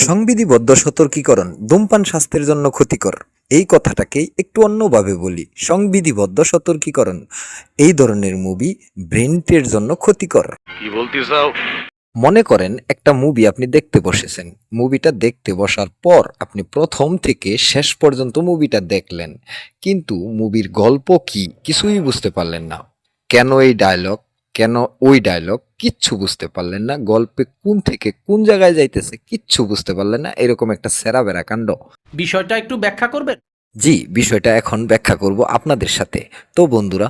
সংবিধিবদ্ধ সতর্কীকরণ ধূমপান স্বাস্থ্যের জন্য ক্ষতিকর। এই কথাটাকেই একটু অন্যভাবে বলি, সংবিধিবদ্ধ সতর্কীকরণ। এই ধরনের মুভি ব্রেনটের জন্য ক্ষতিকর। কি বলতে চাও? মনে করেন একটা মুভি আপনি দেখতে বসেছেন, মুভিটা দেখতে বসার পর আপনি প্রথম থেকে শেষ পর্যন্ত মুভিটা দেখলেন, কিন্তু মুভির গল্প কি কিছুই বুঝতে পারলেন না। কেন এই ডায়লগ, কেন ওই ডায়লগ, কিচ্ছু বুঝতে পারলেন না। গল্পে কোন থেকে কোন জায়গায় যাইতেছে কিচ্ছু বুঝতে পারলেন না। এরকম একটা সেরা বেড়া কাণ্ড। বিষয়টা একটু ব্যাখ্যা করবেন? জি, বিষয়টা এখন ব্যাখ্যা করব আপনাদের সাথে। তো বন্ধুরা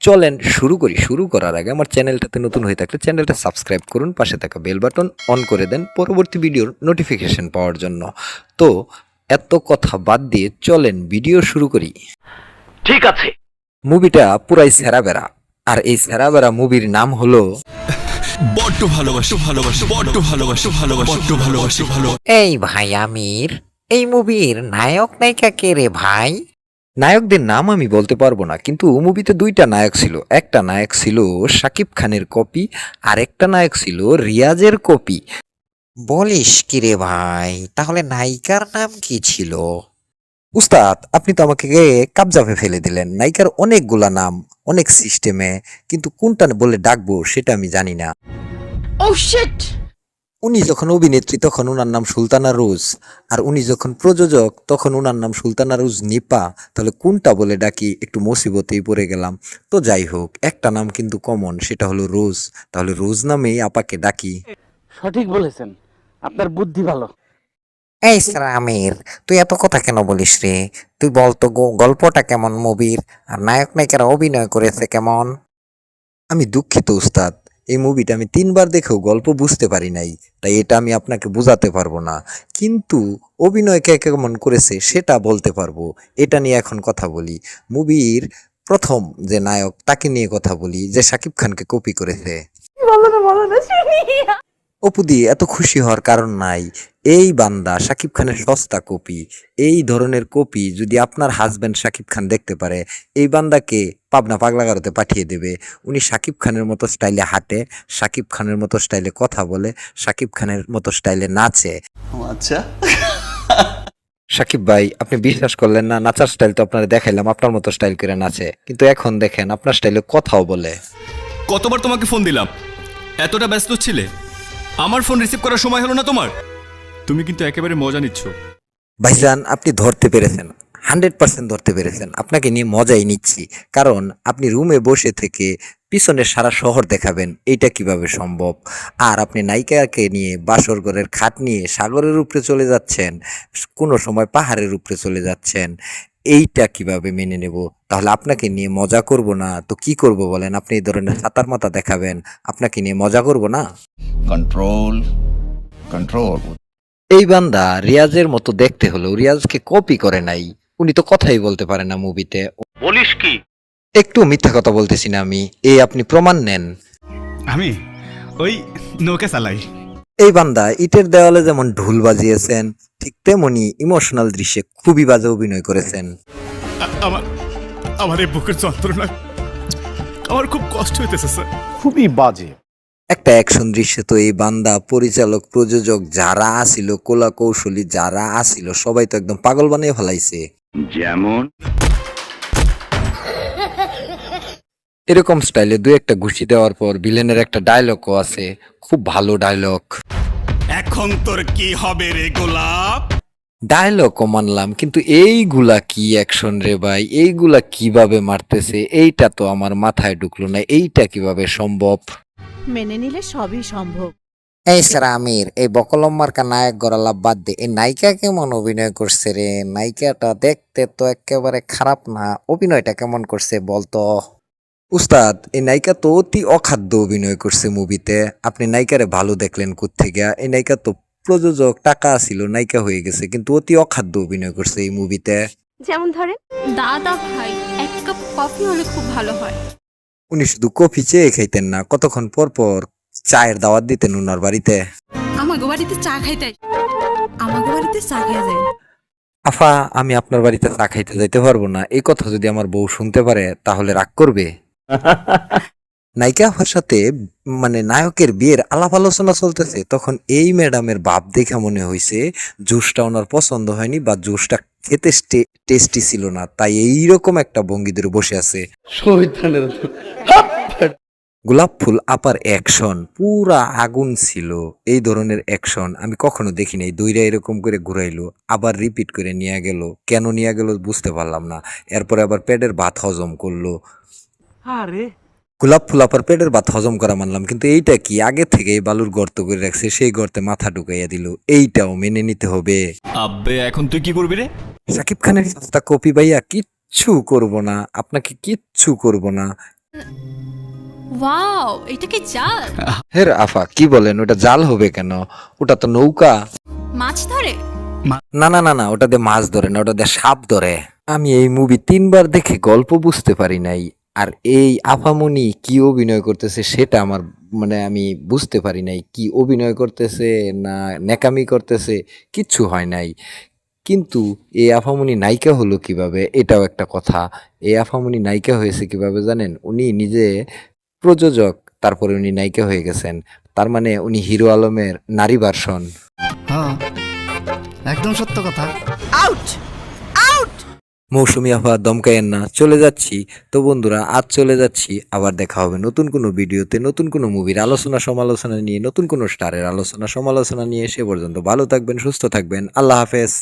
চলেন শুরু করি। শুরু করার আগে আমার চ্যানেলটাতে নতুন হয়ে থাকলে চ্যানেলটা সাবস্ক্রাইব করুন, পাশে থাকা বেল বাটন অন করে দেন পরবর্তী ভিডিওর নোটিফিকেশন পাওয়ার জন্য। তো এত কথা বাদ দিয়ে চলেন ভিডিও শুরু করি। ঠিক আছে। মুভিটা পুরাই সেরা বেড়া, আর এই সেরা বেড়া মুভির নাম হলো বড্ড ভালোবাসো ভালোবাসো বড্ড ভালোবাসো ভালোবাসো বড্ড ভালোবাসো ভালো। এই ভাই আমির, এই মুভির নায়ক নায়িকা কে রে ভাই? নায়কদের নাম আমি বলতে পারবো না, কিন্তু মুভিতে দুইটা নায়ক ছিল। একটা নায়ক ছিল শাকিব খানের কপি, আর একটা নায়ক ছিল রিয়াজের কপি। বলিস কি রে ভাই? তাহলে নায়িকার নাম কি ছিল? উস্তাদ, আপনি তো আমাকে কাবজাপে ফেলে দিলেন। নায়িকার অনেকগুলা নাম, অনেক সিস্টেমে, কিন্তু কোনটা বলে ডাকবো সেটা আমি জানি না। উনি যখন অভিনেত্রী তখন উনার নাম সুলতানা রোজ, আর উনি যখন প্রযোজক তখন উনার নাম সুলতানা রোজ নিপা। তাহলে কোনটা বলে ডাকি, একটু মুসিবতেই পড়ে গেলাম। তো যাই হোক, একটা নাম কিন্তু কমন, সেটা হলো রোজ। তাহলে রোজ নামেই আপাকে ডাকি। সঠিক বলেছেন, আপনার বুদ্ধি ভালো। এই সারা আমির, তুই এত কথা কেন বলিস রে? তুই বলতো গল্পটা কেমন মুভির, আর নায়ক নায়িকারা অভিনয় করেছে কেমন? আমি দুঃখিত উস্তাদ, এই মুভিটা আমি 3বার দেখেও গল্প বুঝতে পারি নাই, তাই এটা আমি আপনাকে বোঝাতে পারবো না। কিন্তু অভিনয় কে কেমন করেছে সেটা বলতে পারবো। এটা নিয়ে এখন কথা বলি। মুভির প্রথম যে নায়ক তাকে নিয়ে কথা বলি, যে শাকিব খানকে কপি করেছে। অপুদি, এত খুশি হওয়ার কারণ নাই। এই বান্দা শাকিব খানের সস্তা কপি। এই ধরনের কপি যদি আপনার হাজবেন্ড শাকিব খান দেখতে পারে, এই বান্দাকে পাবনা পাগলাগারোতে পাঠিয়ে দেবে। উনি শাকিব খানের মতো স্টাইলে হাঁটে, শাকিব খানের মতো স্টাইলে কথা বলে, শাকিব খানের মতো স্টাইলে নাচে। আচ্ছা, সাকিব ভাই, আপনি বিশ্বাস করলেন না, নাচার স্টাইল তো আপনার দেখাইলাম, আপনার মতো স্টাইল করে নাচে, কিন্তু এখন দেখেন আপনার স্টাইলে কথাও বলে। কতবার তোমাকে ফোন দিলাম, এতটা ব্যস্ত ছিলে, আমার ফোন রিসিভ করার সময় হলো না তোমার? তুমি কিন্তু একেবারে মজা নিচ্ছ। ভাইজান, আপনি ধরতে পেরেছেন, 100% ধরতে পেরেছেন। আপনাকে নিয়ে মজাই নিচ্ছি, কারণ আপনি রুমে বসে থেকে পিছনে সারা শহর দেখাবেন, এইটা কিভাবে সম্ভব? আর আপনি নায়িকাকে নিয়ে বাসর ঘরের খাট নিয়ে সাগরের উপরে চলে যাচ্ছেন, কোনো সময় পাহাড়ের উপরে চলে যাচ্ছেন। এইটা কিভাবে মেনে নেব? তাহলে আপনাকে নিয়ে মজা করব না তো কি করব বলেন? আপনি এই ধরনের ছাতার মাথা দেখাবেন, আপনাকে নিয়ে মজা করব না? control control এই বান্দা রিয়াজের মতো দেখতে হলেও রিয়াজকে কপি করে নাই। উনি তো কথাই বলতে পারে না মুভিতে। বলিস কি? একটু মিথ্যা কথা বলতেছি না আমি, এই আপনি প্রমাণ নেন। আমি ওই নৌকা চালাই। এই বান্দা ইটের দেওয়ালে যেমন ঢোল বাজিয়েছেন, ঠিক তেমনি ইমোশনাল দৃশ্যে খুবই বাজে অভিনয় করেছেন। আমার আমার এই বুকের যন্ত্রণা, আমার খুব কষ্ট হইতেছে স্যার। খুবই বাজে। একটা অ্যাকশন দৃশ্যে তো এই বান্দা, পরিচালক, প্রযোজক যারা আসিল, কলা কৌশলী যারা আসিল, সবাই তো একদম পাগল বানিয়ে ফেলাইছে। যেমন এরকম স্টাইলে দুই একটা ঘুষি দেওয়ার পর ভিলেনের একটা ডায়লগও আছে, খুব ভালো ডায়লগ। এখন তোর কি হবে রে গোলাপ? ডায়লগও মানলাম, কিন্তু এইগুলা কি অ্যাকশন রে ভাই? এইগুলা কিভাবে মারতেছে এইটা তো আমার মাথায় ঢুকলো না। এইটা কিভাবে সম্ভব? মেনে নিলে সবই সম্ভব। এই সারা আমির, এই বকলম মার্কা নায়ক গড়ালা বাদ দে, এই নায়িকা কেমন অভিনয় করছে রে? নায়িকাটা দেখতে তো একেবারে খারাপ না, অভিনয়টা কেমন করছে বলতো? উস্তাদ, এই নায়িকা তো অতি অখাদ্য অভিনয় করছে মুভিতে। আপনি নায়িকারে ভালো দেখলেন কোত্থেকে? এই নায়িকা তো প্রযোজক, টাকা ছিল, নায়িকা হয়ে গেছে, কিন্তু অতি অখাদ্য অভিনয় করছে এই মুভিতে। যেমন ধরেন, দাদা ভাই, এক কাপ কফি হলে খুব ভালো হয়। উনি শুধু কফি চেয়ে খাইতেন না, কতক্ষণ পর পর চায়ের দাওয়াত দিতেন উনার বাড়িতে। আমাগো বাড়িতে চা খাইতে, আমাগো বাড়িতে চা খাই যায়। আফা, আমি আপনার বাড়িতে চা খাইতে যাইতে পারবো না। এই কথা যদি আমার বউ শুনতে পারে তাহলে রাগ করবে। নায়িকা আপার সাথে মানে নায়কের বিয়ের আলাপ আলোচনা চলতেছে, তখন এই ম্যাডামের ভাব দেখে মনে হয়েছে জুসটা ওনার পছন্দ হয়নি বা জুসটা খেতে টেস্টি ছিল না, তাই এইরকম একটা ভঙ্গি ধরে বসে আছে। গোলাপ ফুল আপার অ্যাকশন পুরা আগুন ছিল। এই ধরনের অ্যাকশন আমি কখনো দেখি নাই। দইরা এরকম করে ঘুরাইলো, আবার রিপিট করে নিয়ে গেল, কেন নিয়ে গেল বুঝতে পারলাম না। এরপরে আবার পেটের ভাত হজম করলো। গোলাপ ফুল আপার পেটের ভাত হজম করা মানলাম, কিন্তু এইটা কি আগে থেকে বালুর গর্ত করে রাখছে, সেই গর্তে মাথা ঢুকাইয়া দিল, এইটাও মেনে নিতে হবে। আব্বে এখন তুই কি করবি রে? সাকিব খানের সস্তা কপি ভাইয়া কিচ্ছু করব না, আপনাকে কিচ্ছু করব না। ওয়াও, এটা কি জাল? হের আফা কি বলেন, ওটা জাল হবে কেন? ওটা তো নৌকা। মাছ ধরে? না না না না, ওটা দিয়ে মাছ ধরে না, ওটা দিয়ে সাপ ধরে। আমি এই মুভি 3বার দেখে গল্প বুঝতে পারি নাই, আর এই আফামনি কি অভিনয় করতেছে সেটা আমার মানে আমি বুঝতে পারি নাই, কি অভিনয় করতেছে না ন্যাকামি করতেছে, কিচ্ছু হয় নাই। কিন্তু এই আফামনি নায়িকা হলো কিভাবে, এটাও একটা কথা। এই আফামনি নায়িকা হয়েছে কিভাবে জানেন? উনি নিজে প্রযোজক, তারপরে উনি নায়িকা হয়ে গেছেন। তার মানে উনি হিরো আলমের নারী ভার্সন। একদম সত্য কথা। মৌসুমী আফা দমকাইয়েন না, চলে যাচ্ছি। তো বন্ধুরা আজ চলে যাচ্ছি, আবার দেখা হবে নতুন কোনো ভিডিওতে, নতুন কোনো মুভির আলোচনা সমালোচনা নিয়ে, নতুন কোনো স্টারের আলোচনা সমালোচনা নিয়ে। সে পর্যন্ত ভালো থাকবেন, সুস্থ থাকবেন, আল্লাহ হাফেজ।